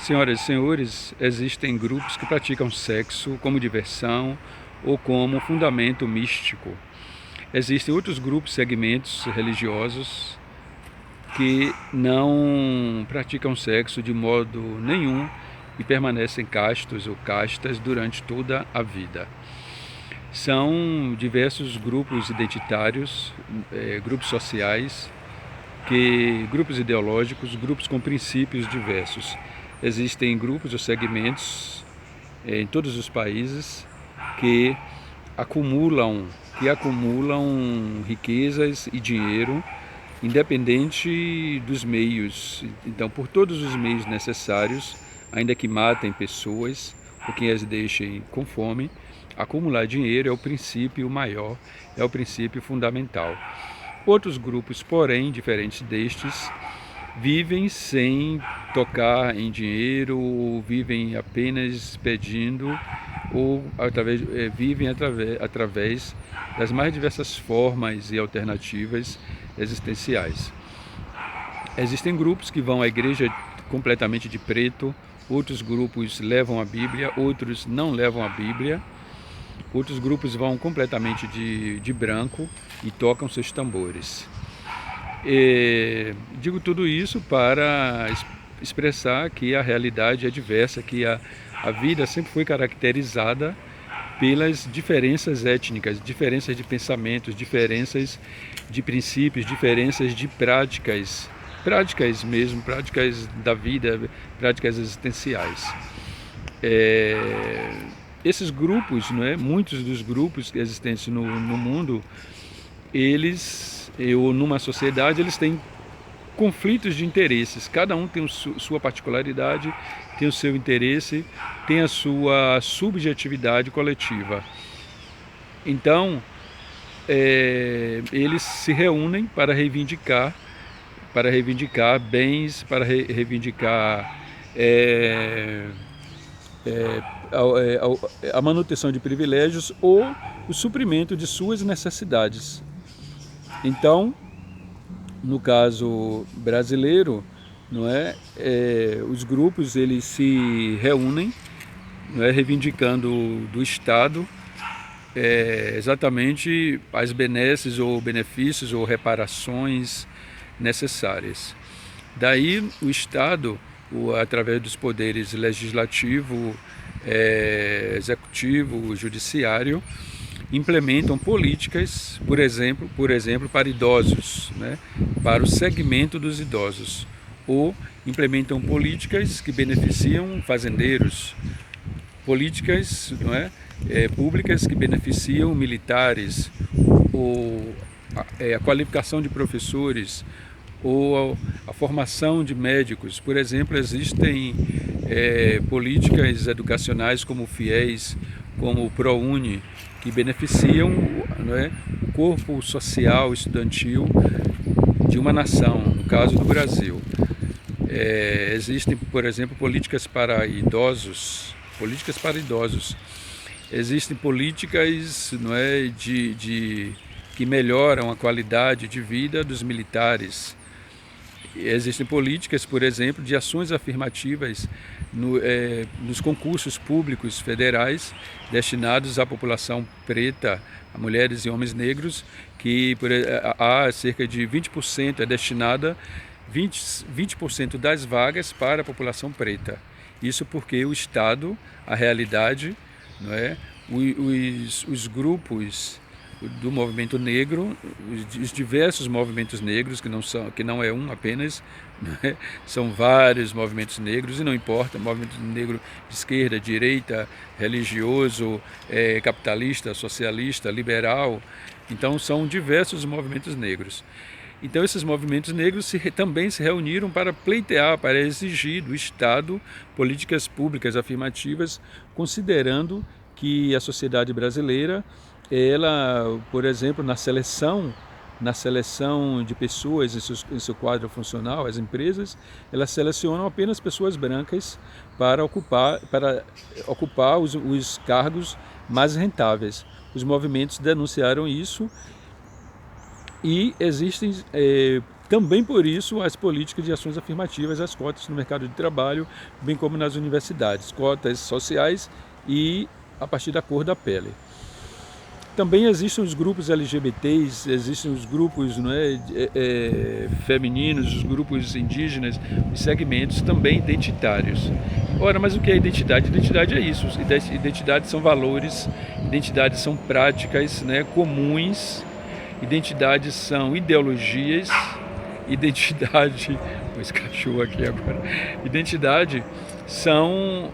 Senhoras e senhores, existem grupos que praticam sexo como diversão ou como fundamento místico. Existem outros grupos, segmentos religiosos que não praticam sexo de modo nenhum e permanecem castos ou castas durante toda a vida. São diversos grupos identitários, grupos sociais, grupos ideológicos, grupos com princípios diversos. Existem grupos ou segmentos em todos os países que acumulam riquezas e dinheiro, independente dos meios. Então, por todos os meios necessários, ainda que matem pessoas ou que as deixem com fome, acumular dinheiro é o princípio maior, é o princípio fundamental. Outros grupos, porém, diferentes destes, vivem sem tocar em dinheiro, ou vivem apenas pedindo, ou vivem através das mais diversas formas e alternativas existenciais. Existem grupos que vão à igreja completamente de preto, outros grupos levam a Bíblia, outros não levam a Bíblia, outros grupos vão completamente de branco e tocam seus tambores. Digo tudo isso para expressar que a realidade é diversa, que a vida sempre foi caracterizada pelas diferenças étnicas, diferenças de pensamentos, diferenças de princípios, diferenças de práticas mesmo, práticas da vida, práticas existenciais. Esses grupos, muitos dos grupos existentes no mundo, ou numa sociedade, eles têm conflitos de interesses. Cada um tem sua particularidade, tem o seu interesse, tem a sua subjetividade coletiva. Então, eles se reúnem para reivindicar bens, para reivindicar a manutenção de privilégios ou o suprimento de suas necessidades. Então, no caso brasileiro, os grupos eles se reúnem, reivindicando do Estado exatamente as benesses ou benefícios ou reparações necessárias. Daí o Estado, através dos poderes legislativo, executivo, judiciário, implementam políticas, por exemplo, para idosos, para o segmento dos idosos, ou implementam políticas que beneficiam fazendeiros, políticas públicas que beneficiam militares, ou a qualificação de professores, ou a formação de médicos. Por exemplo, existem políticas educacionais como o FIES, como o ProUni, que beneficiam o corpo social estudantil de uma nação, no caso do Brasil. Existem, por exemplo, políticas para idosos. Existem políticas que melhoram a qualidade de vida dos militares. Existem políticas, por exemplo, de ações afirmativas nos concursos públicos federais destinados à população preta, a mulheres e homens negros, que há cerca de 20% é destinada 20% das vagas para a população preta. Isso porque o Estado, a realidade, os grupos do movimento negro, os diversos movimentos negros, que não é um apenas, são vários movimentos negros, e não importa, movimento negro de esquerda, direita, religioso, capitalista, socialista, liberal. Então são diversos movimentos negros. Então esses movimentos negros também se reuniram para pleitear, para exigir do Estado políticas públicas afirmativas, considerando que a sociedade brasileira, ela, por exemplo, na seleção de pessoas em seu quadro funcional, as empresas, elas selecionam apenas pessoas brancas para ocupar os cargos mais rentáveis. Os movimentos denunciaram isso e existem também por isso as políticas de ações afirmativas, as cotas no mercado de trabalho, bem como nas universidades, cotas sociais e a partir da cor da pele. Também existem os grupos LGBTs, existem os grupos, não é, femininos, os grupos indígenas, os segmentos também identitários. Ora, mas o que é identidade? Identidade é isso. Identidade são valores, identidade são práticas, né, comuns, identidade são ideologias, identidade... Esse cachorro aqui agora. Identidade são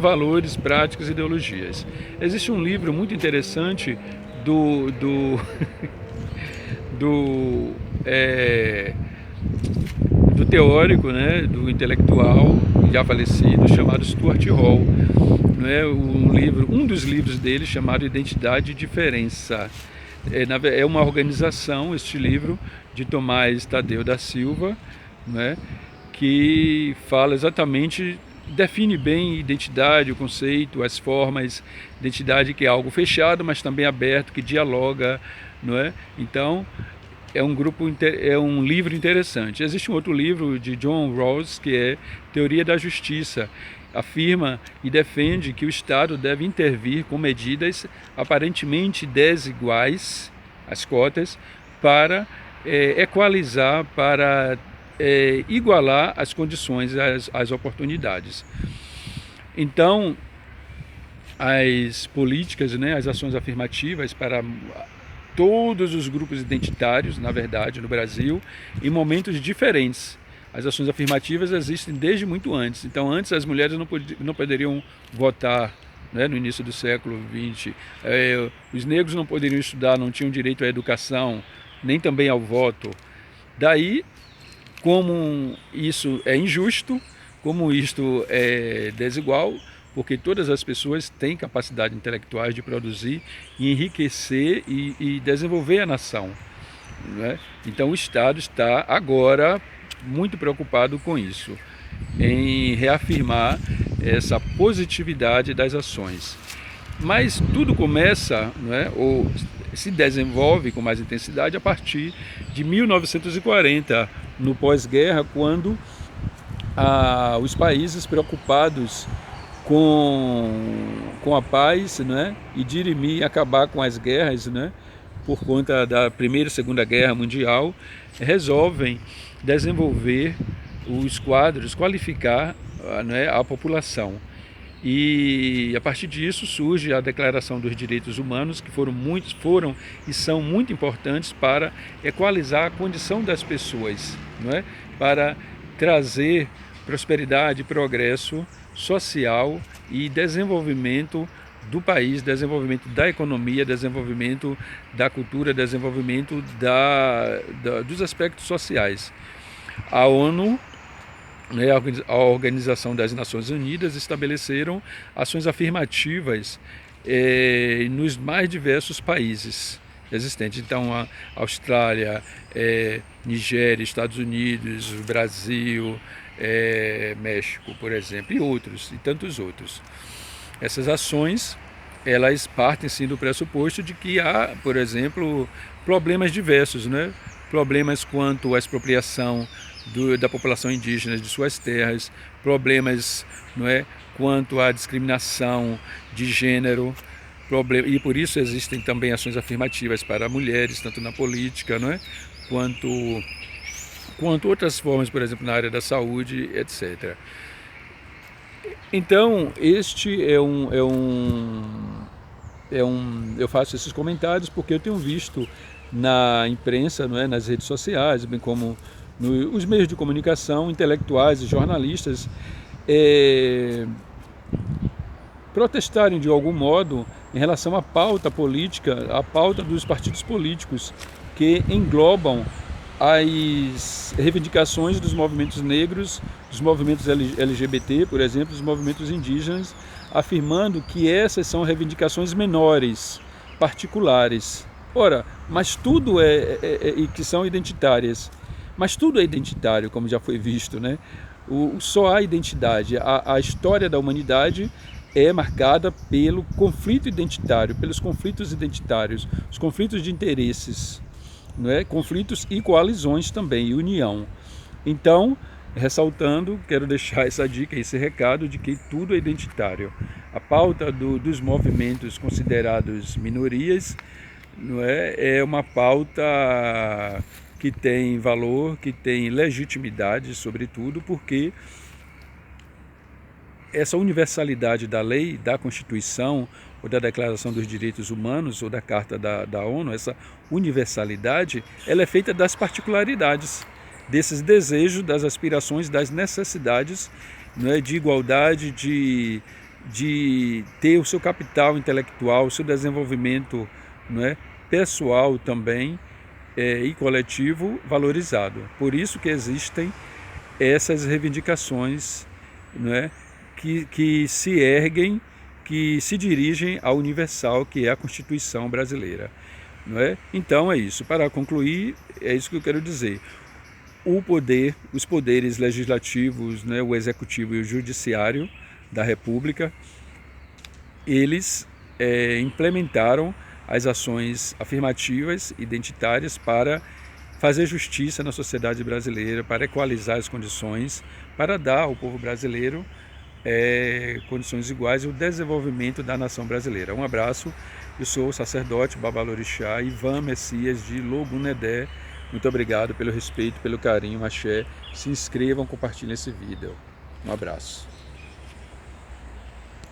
valores, práticas e ideologias. Existe um livro muito interessante do teórico, né, do intelectual já falecido, chamado Stuart Hall. Né, um dos livros dele chamado Identidade e Diferença. É uma organização, este livro, de Tomás Tadeu da Silva, né, que fala exatamente, define bem identidade, o conceito, as formas, identidade que é algo fechado, mas também aberto, que dialoga, não é? Então, é um livro interessante. Existe um outro livro de John Rawls, que é Teoria da Justiça. Afirma e defende que o Estado deve intervir com medidas aparentemente desiguais, as cotas, para equalizar, para igualar as condições, as oportunidades. Então, as políticas, né, as ações afirmativas para todos os grupos identitários, na verdade, no Brasil, em momentos diferentes. As ações afirmativas existem desde muito antes. Então, antes as mulheres não poderiam votar, né, no início do século XX. Os negros não poderiam estudar, não tinham direito à educação, nem também ao voto. Daí, como isso é injusto, como isto é desigual, porque todas as pessoas têm capacidade intelectual de produzir e enriquecer e desenvolver a nação, né? Então o Estado está agora muito preocupado com isso, em reafirmar essa positividade das ações. Mas tudo começa, né, ou se desenvolve com mais intensidade a partir de 1940, no pós-guerra, quando os países preocupados com a paz, né, e dirimir, acabar com as guerras, né, por conta da Primeira e Segunda Guerra Mundial, resolvem desenvolver os quadros, qualificar, né, a população. E a partir disso surge a Declaração dos Direitos Humanos, que foram e são muito importantes para equalizar a condição das pessoas, não é? Para trazer prosperidade, progresso social e desenvolvimento do país, desenvolvimento da economia, desenvolvimento da cultura, desenvolvimento dos aspectos sociais. A ONU, a Organização das Nações Unidas, estabeleceram ações afirmativas nos mais diversos países existentes. Então, a Austrália, Nigéria, Estados Unidos, Brasil, México, por exemplo, e outros, e tantos outros. Essas ações, elas partem sim do pressuposto de que há, por exemplo, problemas diversos, né? Problemas quanto à expropriação da população indígena de suas terras, problemas, não é, quanto à discriminação de gênero, e por isso existem também ações afirmativas para mulheres, tanto na política, não é, quanto outras formas, por exemplo, na área da saúde, etc. Então, eu faço esses comentários porque eu tenho visto na imprensa, não é, nas redes sociais, bem como os meios de comunicação, intelectuais e jornalistas protestarem de algum modo em relação à pauta política, à pauta dos partidos políticos que englobam as reivindicações dos movimentos negros, dos movimentos LGBT, por exemplo, dos movimentos indígenas, afirmando que essas são reivindicações menores, particulares. Ora, mas tudo e que são identitárias. Mas tudo é identitário, como já foi visto, né? Só há identidade. A história da humanidade é marcada pelo conflito identitário, pelos conflitos identitários, os conflitos de interesses. não é? Conflitos e coalizões também, e união. Então, ressaltando, quero deixar essa dica, esse recado de que tudo é identitário. A pauta dos movimentos considerados minorias, não é uma pauta que tem valor, que tem legitimidade, sobretudo, porque essa universalidade da lei, da Constituição, ou da Declaração dos Direitos Humanos, ou da Carta da ONU, essa universalidade, ela é feita das particularidades, desses desejos, das aspirações, das necessidades, não é, de igualdade, de ter o seu capital intelectual, o seu desenvolvimento, não é, pessoal também e coletivo valorizado. Por isso que existem essas reivindicações, não é, que se erguem, que se dirigem ao universal, que é a Constituição brasileira. Não é? Então é isso. Para concluir, é isso que eu quero dizer. O poder, os poderes legislativos, né, o executivo e o judiciário da República, eles implementaram as ações afirmativas, identitárias, para fazer justiça na sociedade brasileira, para equalizar as condições, para dar ao povo brasileiro condições iguais e o desenvolvimento da nação brasileira. Um abraço, eu sou o sacerdote Babalorixá Ivan Messias de Logunedé. Muito obrigado pelo respeito, pelo carinho, axé. Se inscrevam, compartilhem esse vídeo. Um abraço.